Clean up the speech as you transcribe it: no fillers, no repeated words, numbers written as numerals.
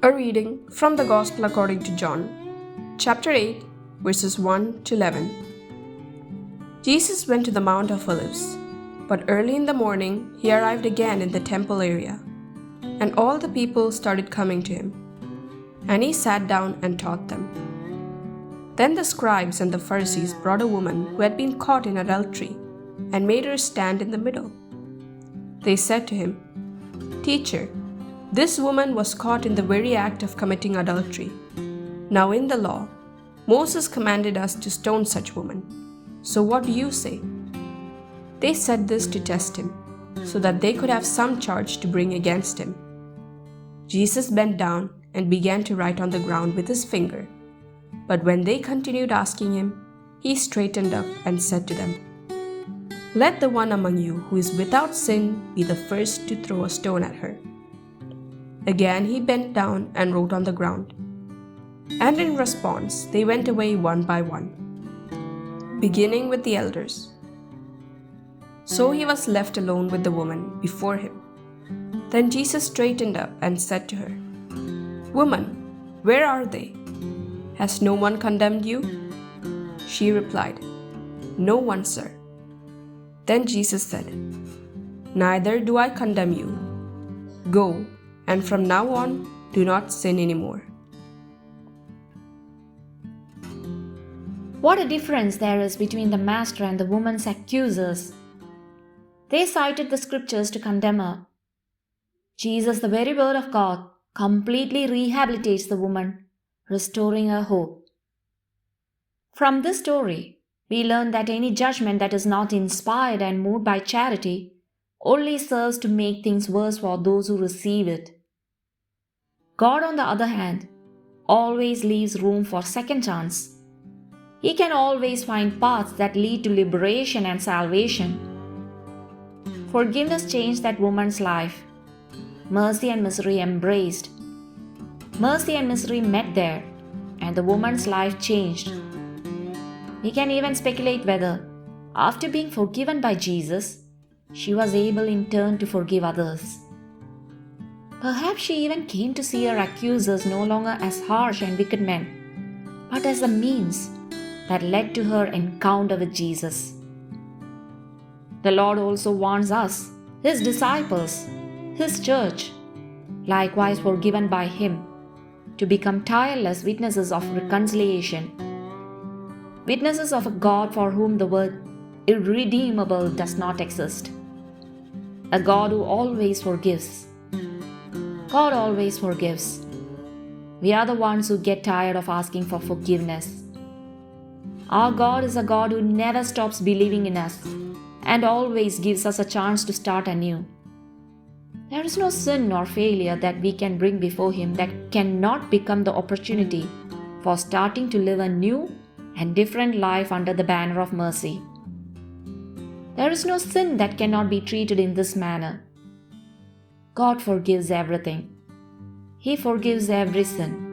A reading from the Gospel according to John, chapter 8, verses 1 to 11. Jesus went to the Mount of Olives, but early in the morning he arrived again in the temple area, and all the people started coming to him, and he sat down and taught them. Then the scribes and the Pharisees brought a woman who had been caught in adultery, and made her stand in the middle. They said to him, "Teacher, this woman was caught in the very act of committing adultery. Now in the law, Moses commanded us to stone such woman. So what do you say?" They said this to test him, so that they could have some charge to bring against him. Jesus bent down and began to write on the ground with his finger. But when they continued asking him, he straightened up and said to them, "Let the one among you who is without sin be the first to throw a stone at her." Again he bent down and wrote on the ground. And in response, they went away one by one, beginning with the elders. So he was left alone with the woman before him. Then Jesus straightened up and said to her, "Woman, where are they? Has no one condemned you?" She replied, "No one, sir." Then Jesus said, "Neither do I condemn you. Go, and from now on, do not sin anymore." What a difference there is between the master and the woman's accusers. They cited the scriptures to condemn her. Jesus, the very word of God, completely rehabilitates the woman, restoring her hope. From this story, we learn that any judgment that is not inspired and moved by charity only serves to make things worse for those who receive it. God, on the other hand, always leaves room for second chance. He can always find paths that lead to liberation and salvation. Forgiveness changed that woman's life. Mercy and misery embraced. Mercy and misery met there, and the woman's life changed. We can even speculate whether, after being forgiven by Jesus, she was able in turn to forgive others. Perhaps she even came to see her accusers no longer as harsh and wicked men, but as a means that led to her encounter with Jesus. The Lord also wants us, His disciples, His church, likewise forgiven by Him, to become tireless witnesses of reconciliation, witnesses of a God for whom the word irredeemable does not exist, a God who always forgives. God always forgives. We are the ones who get tired of asking for forgiveness. Our God is a God who never stops believing in us and always gives us a chance to start anew. There is no sin or failure that we can bring before Him that cannot become the opportunity for starting to live a new and different life under the banner of mercy. There is no sin that cannot be treated in this manner. God forgives everything. He forgives every sin.